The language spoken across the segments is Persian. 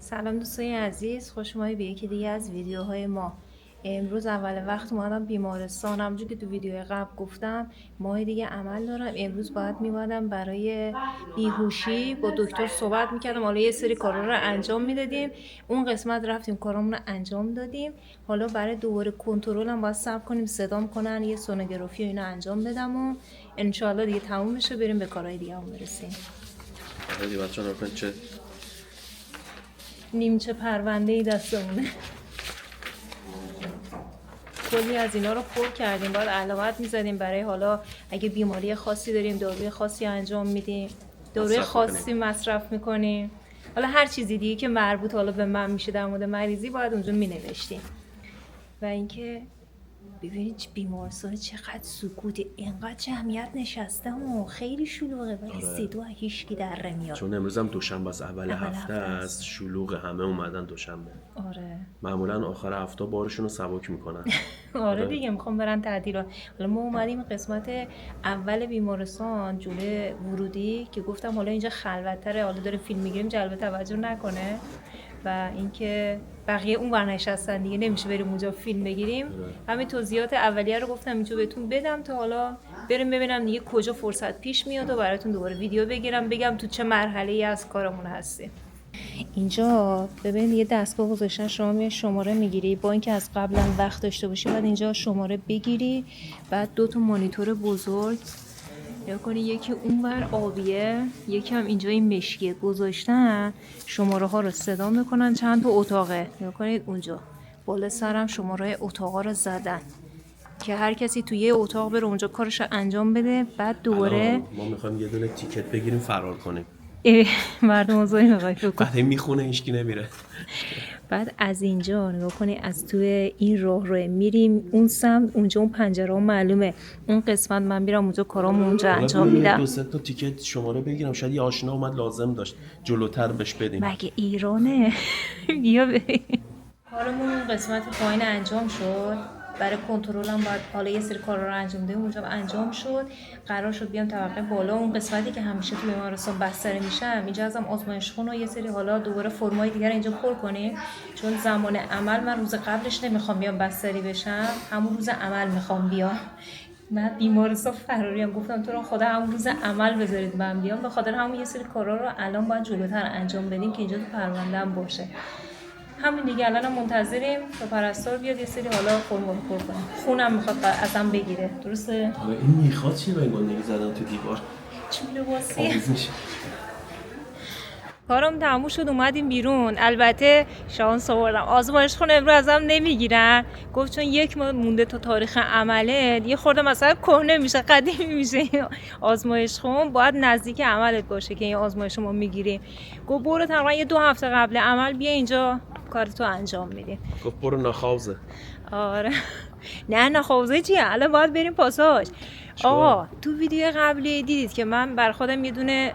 سلام دوستای عزیز، خوش اومدید به یکی دیگه از ویدیوهای ما. امروز اول وقت اومدم بیمارستان. همونجور که تو ویدیوهای قبل گفتم ماه دیگه عمل دارم. امروز باید میومدم برای بیهوشی با دکتر صحبت میکردم. حالا یه سری کارا رو انجام میدادیم، اون قسمت رفتیم کارامون رو انجام دادیم. حالا برای دوباره کنترل هم باید صبر کنیم صدام کنن، یه سونوگرافی و اینا انجام بدم و انشالله دیگه تموم بشه بریم به کارهای دیگه هم برسیم. خیلی بچه‌ها نکن چه نیمچه پرونده‌ای دستمونه. کلی از اینا رو پر کردیم، باید علامت میزدیم برای حالا اگه بیماری خاصی داریم داروی خاصی انجام میدیم، داروی خاصی مصرف میکنیم، حالا هر چیزی دیگه که مربوط حالا به من میشه در مورد مریضی باید اونجا مینوشتیم. و اینکه ببینید بیمارستان چقدر سکوته، اینقدر جمعیت نشسته و خیلی شلوغه ولی صدا هیچکی در نمیاد. چون امروز هم دوشنبه است، اول هفته است، شلوغ، همه اومدن دوشنبه. آره معمولا آخر هفته بارشون رو سبک میکنن. آره دیگه میخوام برن تعطیلات. حالا ما اومدیم قسمت اول بیمارستان جلوی ورودی که گفتم حالا اینجا خلوت‌تره، حالا داره فیلم میگیریم جلب توجه نکنه و اینکه بقیه اون ور نشستن دیگه نمیشه بریم اونجا فیلم بگیریم. همین توضیحات اولیه رو گفتم اینجا بهتون بدم تا حالا بریم ببینم دیگه کجا فرصت پیش میاد و براتون دوباره ویدیو بگیرم بگم تو چه مرحله‌ای از کارمون هستیم. اینجا ببین یه دستگاه گذاشتن، شما میای شماره میگیری، با اینکه از قبلا وقت داشته باشی بعد اینجا شماره بگیری، بعد 2 مانیتور بزرگ یا کنی، یکی اونور آبیه یکی هم اینجا این مشکیه گذاشتن، شماره ها رو صدا میکنن. چند تا اتاقه یا کنید اونجا بالا سرم شماره اتاقا رو زدن که هر کسی توی یه اتاق بره اونجا کارش رو انجام بده. بعد دوباره ما میخوایم یه دونه تیکت بگیریم فرار کنیم. مردم اوضاعی نگاه کن، بعد میخونه هیچکی نمیره. بعد از اینجا نگاه کنی از توی این راه رو میریم اون سمت، اونجا اون پنجره ها معلومه، اون قسمت من میرم اونجا کارامو اونجا انجام میدم. 2 تا تیکت شماره بگیرم، شاید یه آشنا اومد لازم داشت جلوتر بهش بدیم. مگه ایرانه؟ بیا بریم. کارمون اون قسمت پایین انجام شد، برای کنترل هم باید حالا یه سری کارا رو انجام بدیم. اونجا انجام شد، قرار شد بیام طبقه بالا، اون قسمتی که همیشه تو بیمارستان بستری میشم. اینجا ازم آزمایش خون و یه سری حالا دوباره فرمای دیگر اینجا پر کنیم، چون زمان عمل من روز قبلش نمیخوام بیام بستری بشم، همون روز عمل میخوام بیام. من بیمارستان فراری هم گفتم تو رو خدا همون روز عمل بذارید من بیام، به خاطر همون یه سری کارا رو الان باید جلوتر انجام بدیم که اینجا تو پرونده هم باشه. همین دیگه الان هم منتظریم تا پرستار بیاد یه سری حالا فرمول پر کنیم. خونم میخواد ازم بگیره، درسته؟ حالا این میخواد چیه بنگاندگی زدن تو دیوار؟ چون لباسیه. کارم تموم شد اومدیم بیرون. البته شانس آوردم آزمایش خون امروز ازم نمیگیرن، گفت چون 1 ماه مونده تا تاریخ عمله، یه خورده مثلا کهنه میشه قدیمی میشه آزمایش خون، باید نزدیک عملت باشه که این آزمایش ما میگیریم. گفت برو تقریبا یه 2 هفته قبل عمل بیا اینجا کارتو انجام میدیم. گفت برو نخاوزه. آره نه نخوزه چیه، الان باید بریم پاساژ. آقا تو ویدیو قبلی دیدید که من بر خودم یه دونه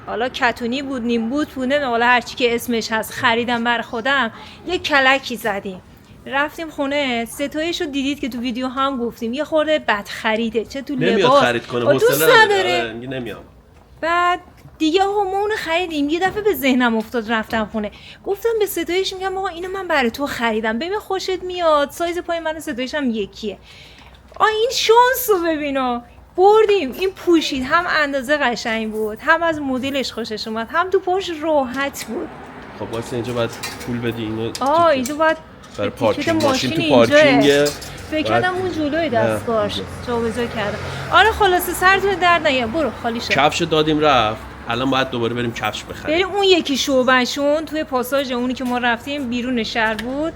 حالا کتونی بود نیم بود نه حالا هرچی که اسمش هست خریدم بر خودم، یه کلکی زدیم رفتیم خونه. ستایشو دیدید که تو ویدیو هم گفتیم یه خورده بد خریده، چه تو نمیاد لباس خرید کنه، حوصله نداره. نمیام. بعد دیگه همون خریدیم. یه دفعه به ذهنم افتاد رفتم خونه گفتم به ستایش میگم آقا اینو من برای تو خریدم ببین خوشت میاد، سایز پای من و ستایش هم یکیه. این شانسو ببینا، بردیم این پوشید، هم اندازه قشنگ بود، هم از مدلش خوشش اومد، هم تو پاش راحت بود. خب واسه اینجا باید پول بدی اینو. اینجا باید برای پارکینگ ماشین تو پارکینگ. فکر کردم اون جلوی دستگاهش جابجا کردم. آره خلاصه سرتون درد نیار، برو خالی شد. کفشو دادیم رفت، الان باید دوباره بریم کفش بخریم. بریم اون یکی شعبهشون توی پاساژ اونی که ما رفتیم بیرون شهر بود،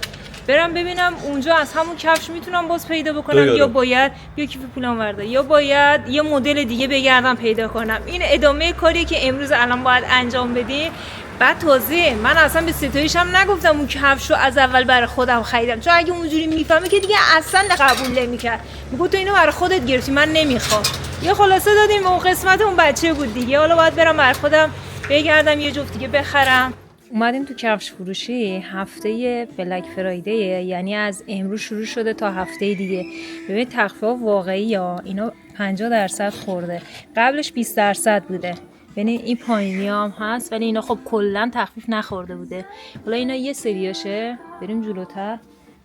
برم ببینم اونجا از همون کفش میتونم باز پیدا بکنم یا باید بیا کیف پولم ورده، یا باید یه مدل دیگه بگردم پیدا کنم. این ادامه کاریه که امروز الان باید انجام بدیم. بعد تازه من اصلا به ستایش هم نگفتم اون کفشو از اول برای خودم خریدم، چون اگه اونجوری میفهمه که دیگه اصلا قبول نمیکرد، میگه تو اینو برای خودت گرفتی من نمیخوام. یه خلاصه دادیم اون قسمت اون بچه بود دیگه، حالا باید برم برای خودم بگردم یه جفت دیگه بخرم. اومدیم تو کفش فروشی، هفته بلک فرایده، یعنی از امروز شروع شده تا هفته دیگه. ببین تخفیف واقعی ها، اینا 50% خورده، قبلش 20% بوده. یعنی این پایینی هم هست ولی اینا خب کلا تخفیف نخورده بوده. حالا اینا یه سریاشه. بریم جلوتر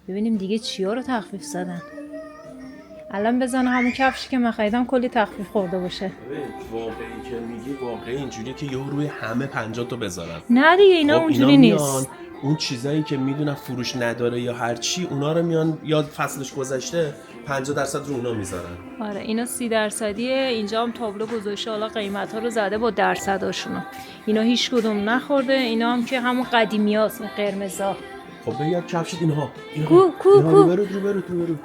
ببینیم دیگه چیا رو تخفیف زدن. الان بزن همون کفشی که من خریدم کلی تخفیف خورده باشه. واقعی که میگی واقعی اینجوریه که یهو روی همه 50 تا بذارن. نه دیگه اینا اونجوری نیست. اون چیزایی که میدونن فروش نداره یا هر چی اونا رو میان یا فصلش گذشته 50% رو اونا میذارن. آره اینا 30%. اینجا هم تابلو گذاشته حالا قیمت ها رو زده با درصداشونو. اینا هیچ کدوم نخورده. اینا هم که همون قدیمیاست، این قرمزا. خب بیا کفشت اینها. کو رو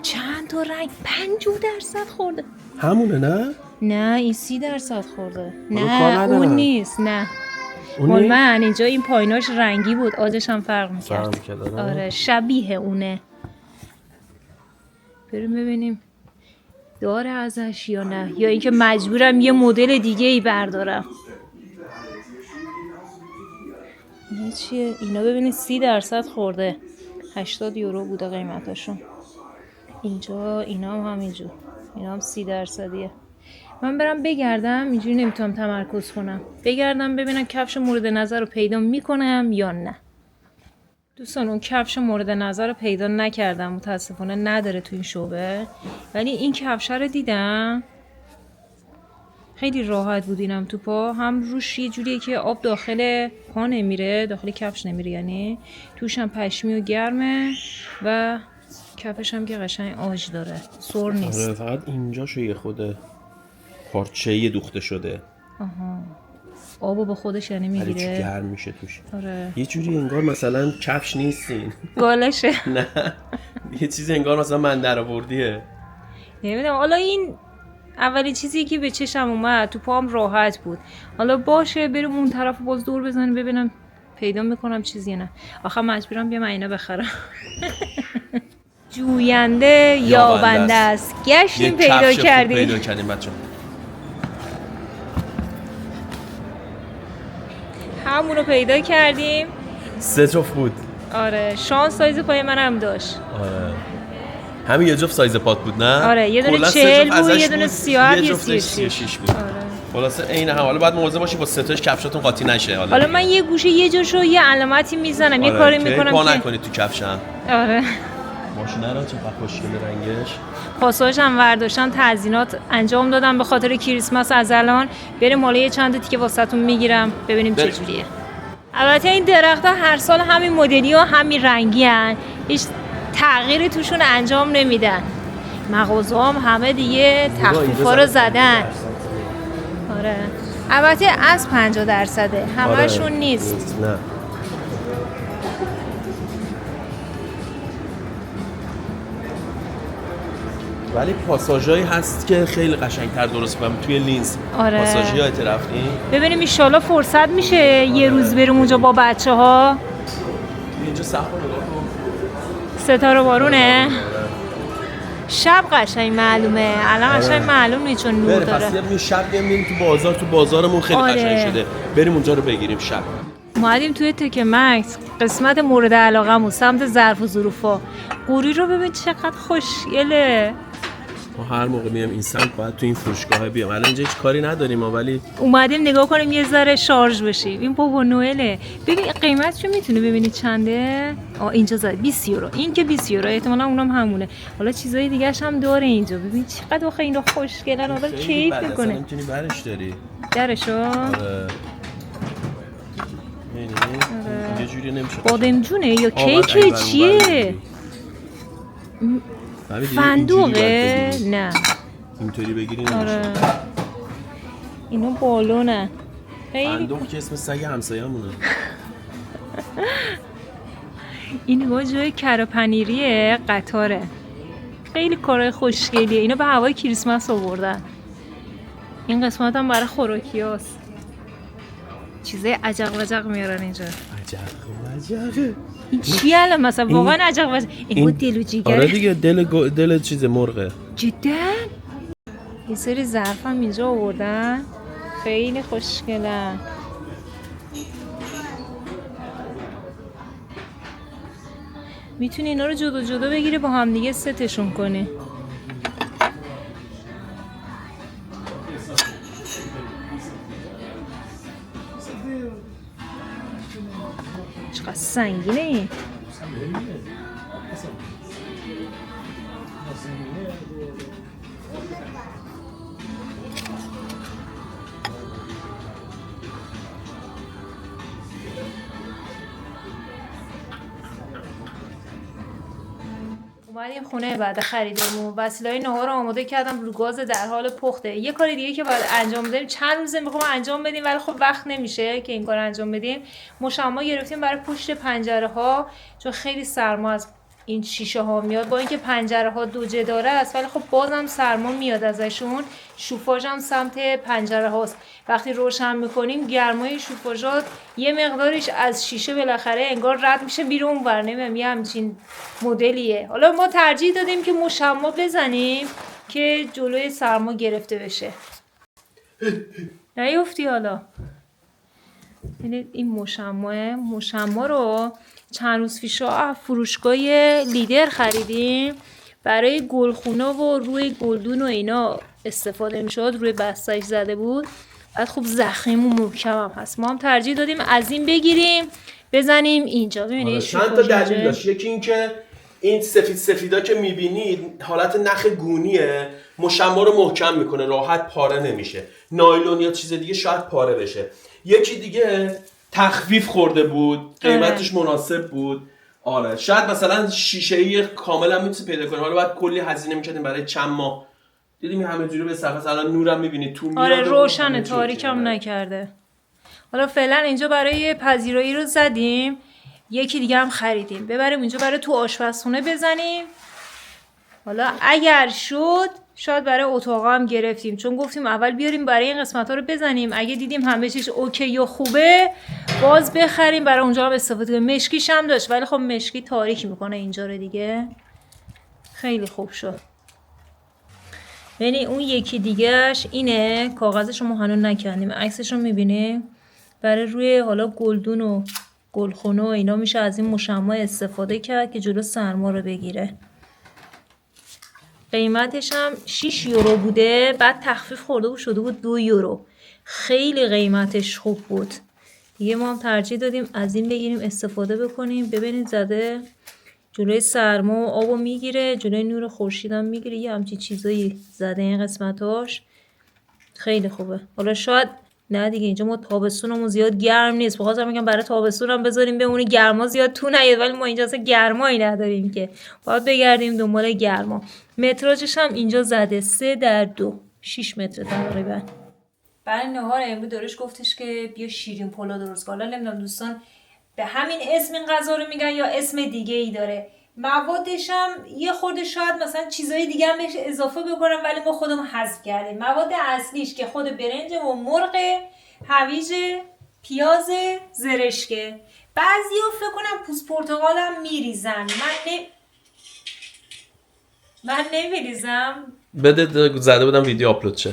چند تا رنگ 50% خورده. همونه نه؟ نه این 30% خورده. نه اون نیست. نه مال من اینجا این پاییناش رنگی بود، آجش هم فرق میکرد. آره شبیه اونه. بریم ببینیم داره ازش یا نه، یا اینکه مجبورم یه مدل دیگه ای بردارم. اینا چیه؟ اینا ببینید 30% خورده. 80 یورو بوده قیمتاشون. اینجا اینا هم همینجور. اینا هم 30%. من برم بگردم، اینجوری نمیتونم تمرکز کنم. بگردم ببینم کفش مورد نظر رو پیدا میکنم یا نه. دوستان اون کفش مورد نظر رو پیدا نکردم، متاسفانه نداره تو این شعبه. ولی این کفش رو دیدم خیلی راحت بود. اینم تو پا هم روش یه جوریه که آب داخل پا نمیره، داخل کفش نمیره، یعنی توش هم پشمی و گرمه و کفش هم که قشنگ آج داره، سر نیست. آره فقط اینجاشو یه خود پارچه‌ای دوخته شده. آها آبو به خودش یعنی میگیره. چون گرم میشه توش. آره یه جوری انگار مثلا کفش نیستین. گالشه. نه یه چیزی انگار مثلا من درآوردیه. نمیدونم. حالا این اولین چیزی که به چشم اومد، تو پام راحت بود. حالا باشه بریم اون طرف باز دور بزنیم ببینم پیدا میکنم چیزی نه. آخه مجبورم بیام اینا بخرم. جوینده یابنده است. گشتیم پیدا کردیم. پیدا کردیم بچه‌ها. همونو پیدا کردیم. 3 تا بود. آره شانس سایز پای منم داشت. آره همین یه جفت سایز پات بود نه؟ آره یه دونه 40 بود، یه دونه 37، یه 36 بود. آره خلاصه عین هم. حالا باید مواظب باشی با ستاش کفشاتون قاطی نشه. حالا من یه گوشه یه جاشو یه علامتی میزنم. یه کاری میکنم که پا نکنی تو کفشم. آره ماشینا رو چقدر خوشگله رنگش. پاساژ هم ورداشتن، تزیینات انجام دادم به خاطر کریسمس. از الان بریم حالا یه چند تا دیگه واسهتون میگیرم ببینیم چه جوریه. البته این درخت‌ها هر سال همین مدلی و همین رنگی هن. هیچ تغییری توشون انجام نمیدن. مغازه هم همه دیگه تخفیفا رو زدن. آره البته از 50%. همه‌شون نیست. نه ولی پاساژایی هست که خیلی قشنگ‌تر درست کنم توی لینز. آره پاساژی رفتیم ببینیم ان شاءالله فرصت میشه یه روز بریم اونجا با بچه‌ها. اینجا صحنه نگاه کن. ستاره بارونه. شب قشنگ معلومه. الان قشنگ معلوم نیست چون نور داره. پس یه شب بریم تو بازارمون خیلی قشنگ شده. بریم اونجا رو بگیریم شب. اومدیم توی تک مکس، قسمت مورد علاقه‌مون سمت ظرف و ظروفا. قوری رو ببین چقدر خوشگله. ما هر موقع میام این سمت باید تو این فروشگاه بیام. الان اینجا هیچ کاری نداریم ولی اومدیم نگاه کنیم یه ذره شارژ بشیم. این بابا نوئله. ببین قیمتشو میتونه ببینی چنده؟ اینجا زد 20 یورو. این که 20 یورو احتمالاً اونم همونه. حالا چیزای دیگه‌ش هم داره اینجا. ببین چقدر آخه اینا خوشگلن. آدم کیف میکنه. میتونی برش داری. درشو؟ آره. یه جوری نمیشه. بادمجونه یا کیک چیه؟ فندوقه؟ نه اینطوری بگیری نمیشه. آره اینو بالونه. فندوق که اسم سگ همسایه‌مونه. این نگاه جای کره پنیریه قطاره. خیلی کارهای خوشگلیه. اینو به هوای کریسمس آوردن. این قسمت هم برای خوراکیاست. چیزای عجق وجق میارن اینجا. عجق وجق. این چیه الان مثلا واقعا عجق وجق. این دل و جیگره. آره دیگه دل چیز مرغه. جدا؟ یه سری ظرف هم اینجا آوردن. خیلی خوشگلن. میتونی اینا رو جدا جدا بگیری با هم دیگه ستشون کنی. چقدر سنگینه این. اومدیم خونه بعد خریدمون وسیله‌های نهار رو آماده کردم رو گاز در حال پخته. یه کار دیگه که باید انجام بدیم چند روزه میخوام انجام بدیم ولی خب وقت نمیشه که این کار انجام بدیم. مشما گرفتیم برای پشت پنجره ها چون خیلی سرما از این شیشه ها میاد با اینکه پنجره ها دو جداره است ولی خب بازم سرما میاد ازشون. شوفاژ هم سمت پنجره هاست. وقتی روشن میکنیم گرمای شوفاژات یه مقدارش از شیشه بالاخره انگار رد میشه بیرون ور نمیم یه همچین مدلیه. حالا ما ترجیح دادیم که مشما بزنیم که جلوی سرما گرفته بشه. نیفتی حالا. این مشما رو چند روز پیش فروشگاه لیدر خریدیم برای گلخونه و روی گلدون و اینا استفاده میشد روی بستش زده بود بعد خوب زخیم و محکم هم هست. ما هم ترجیح دادیم از این بگیریم بزنیم اینجا. ببینید چند تا دلیل داشت. یکی این که این سفیدا که میبینید حالت نخ گونیه مشما رو محکم میکنه راحت پاره نمیشه. نایلون یا چیز دیگه شاید پاره بشه. یکی دیگه تخفیف خورده بود قیمتش مناسب بود. آره شاید مثلا شیشه‌ای کاملا میتونی پیدا کنی حالا بعد کلی هزینه میکردیم برای چند ماه دیدیم همه جوری به صفحه الان نورم میبینید تو میاد. آره روشن تاریکم نکرده. حالا فعلا اینجا برای پذیرایی رو زدیم یکی دیگه هم خریدیم ببریم اینجا برای تو آشپزخونه بزنیم. حالا اگر شد شاید برای اتاق هم گرفتیم چون گفتیم اول بیاریم برای این قسمت ها رو بزنیم اگه دیدیم همه چیز اوکی و خوبه باز بخریم برای اونجا هم استفاده کنیم. مشکیش هم داشت ولی خب مشکی تاریک میکنه اینجا رو دیگه. خیلی خوب شد. یعنی اون یکی دیگهش اینه کاغذش رو ما هنوز نکردیم عکسش رو میبینیم برای روی حالا گلدون و گلخونه و اینا میشه از این مشما استفاده کرد که جلو سرما رو بگیره. قیمتش هم 6 یورو بوده بعد تخفیف خورده و شده بود 2 یورو. خیلی قیمتش خوب بود دیگه. ما هم ترجیح دادیم از این بگیریم استفاده بکنیم. ببینید زده جلوی سرما و آبو میگیره جلوی نور خورشید هم میگیره یه همچین چیزایی زده این قسمتاش. خیلی خوبه. حالا شاید نه دیگه اینجا ما تابستونمون زیاد گرم نیست بخاطر میگم برای تابستونم بذاریم بمونه گرما زیاد تو نیاد ولی ما اینجا اصلا گرمایی نداریم که باید بگردیم دنبال گرما. متراژش هم اینجا زده 3 در 2 6 متر تقریبا. برای نهار امروز دارش گفتش که بیا شیرین پلو درست کن. حالا نمیدونم دوستان به همین اسم این غذا رو میگن یا اسم دیگه ای داره. موادش هم یه خورده شاید مثلا چیزای دیگه هم بهش اضافه بکنم ولی ما خودمون حذف کردیم. مواد اصلیش که خود برنج و مرغ، هویج، پیاز، زرشکه. بعضیا فکر کنم پوست پرتقال هم میریزن. من نمیریزم. بده زده بودم ویدیو آپلود شه.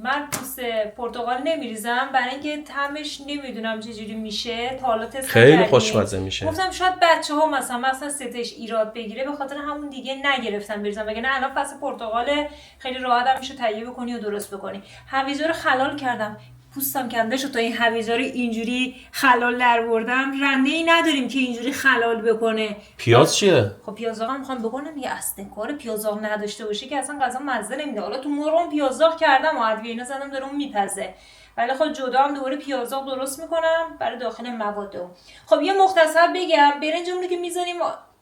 من پوست پرتقال نمیریزم برای اینکه طعمش نمیدونم چجوری میشه. تا حالا تست خیلی خوشمزه میشه. گفتم شاید بچه‌ها مثلا ستش ایراد بگیره به خاطر همون دیگه نگرفتم بریزم وگرنه الان فصل پرتقال خیلی راحت هم میشه تهیه بکنی و درست بکنی. هویجا رو خلال کردم. پوستم کنده شد تا این هویجا رو اینجوری خلال درآوردم. رنده‌ای نداریم که اینجوری خلال بکنه. پیاز چیه؟ خب پیازداغ هم میخوام بکنم یه استکار پیازداغ نداشته باشه که اصلا غذا مزه نمیده. حالا تو مرغم پیازداغ کردم و ادویه اینا زدم داره اون میپزه ولی خب جدا هم دوباره پیازداغ درست میکنم برای داخل مواد. خب یه مختصر بگم برنجمون رو که میذاریم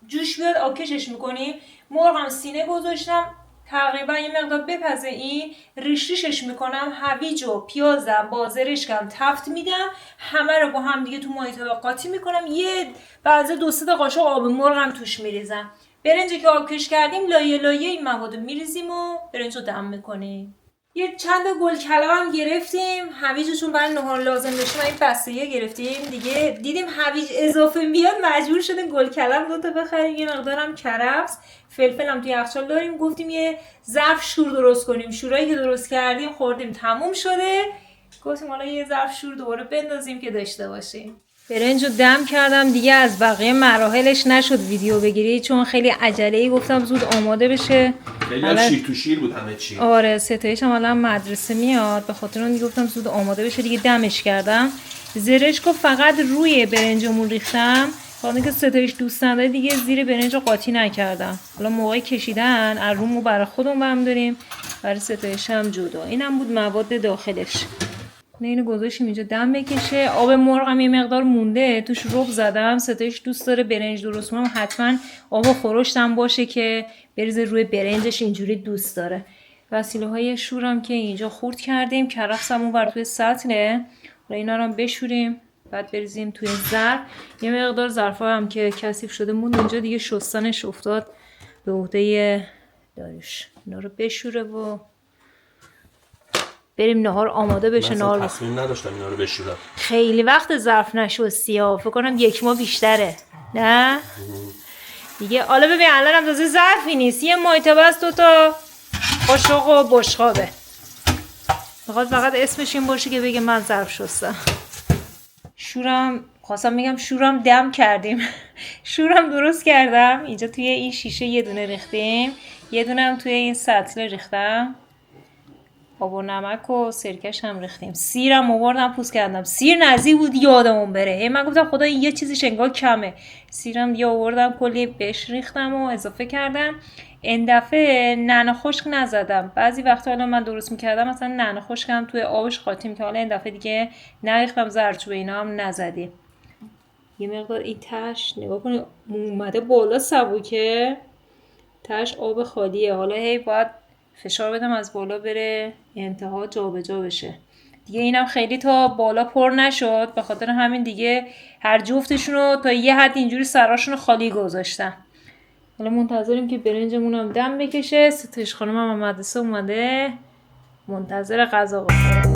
جوش بیاد آبکشش میکنیم. مرغم سینه گذاشتم تقریبا یه مقدار بپزه این ریشش میکنم. هویج و پیازم با زرشکم تفت میدم همه رو با هم دیگه تو مایع قاطی میکنم. یه بعضی 2-3 قاشق آب مرغم توش میریزم. برنجی که آبکش کردیم لایه لایه این مواد میریزیم و برنج رو دم میکنیم. یه چند تا گل کلم هم گرفتیم. هویجشون برای نهار لازم داشتیم این بسته‌ای گرفتیم دیگه. دیدیم هویج اضافه میاد مجبور شدیم گل کلم 2 تا بخریم. یه مقدارم کرفس فلفل هم توی یخچال داریم. گفتیم یه ظرف شور درست کنیم. شورایی که درست کردیم خوردیم تموم شده. گفتیم حالا یه ظرف شور دوباره بندازیم که داشته باشیم. برنج رو دم کردم دیگه از بقیه مراحلش نشد ویدیو بگیری چون خیلی عجله‌ای گفتم زود آماده بشه. خیلی شیر تو شیر بود همه چی. آره ستایش هم الان مدرسه میاد به خاطر اون دیگه گفتم زود آماده بشه دیگه دمش کردم. زرشکو فقط روی برنجمون ریختم، خاطر که ستایش دوست نداره دیگه زیر برنج رو قاطی نکردم. حالا موقع کشیدن از رومو برای خودمون برم داریم، برای ستایش هم جدا. اینم بود مواد داخلش. اینو گذاشتیم اینجا دم بکشه. آب مرغم یه مقدار مونده توش رب زدم. ستایش دوست داره برنج درست کنم حتما آب خورشتم باشه که بریزه روی برنجش، اینجوری دوست داره. وسیله های شورم که اینجا خورد کردیم، کرفسمون بر توی سطله، اینا رو هم بشوریم بعد بریزیم توی ظرف. یه مقدار ظرفا هم که کثیف شده موند اونجا دیگه شستنش افتاد به عهده داریوش. اینا رو بشوره و بریم نهار آماده بشه. نهار تصمیم نداشتم اینا رو بشورم، خیلی خیلی وقت ظرف نشستی ها، فکر کنم 1 ماه بیشتره نه دیگه. حالا ببین الان هم تازه ظرفی نیست، یه مایتبه است 2 تا قاشق و بشقابه، میخواد فقط اسمش این باشه که بگه من ظرف شستم. شورم خواستم میگم شورم دم کردیم شورم درست کردم. اینجا توی این شیشه یه دونه ریختیم، یه دونه هم توی این سطل ریختم، آب و نمک و سرکش هم ریختیم. سیرم آوردم پوست کردم، سیر نزدیک بود یادمون بره، من گفتم خدا این یه چیزیش انگار کمه. سیرم دیگه آوردم کلی بهش ریختم و اضافه کردم. این دفعه نعنا خشک نزدم، بعضی وقتا حالا من درست میکردم مثلا نعنا خشکم توی آبش قاطی می‌کردم، حالا این دفعه دیگه نریختم، زردچوبه اینا هم نزدیم. یه مقدار این تش نگاه کنید اومده بالا سبوکه، تش آب خالیه، حالا هی باید فشار بدم از بالا بره انتها جابجا بشه دیگه. اینم خیلی تا بالا پر نشد، به خاطر همین دیگه هر جفتشون رو تا یه حد اینجوری سراشون رو خالی گذاشتم. حالا منتظریم که برنجمون هم دم بکشه. ستایش خانم هم مدرسه اومده منتظر غذا بخوره.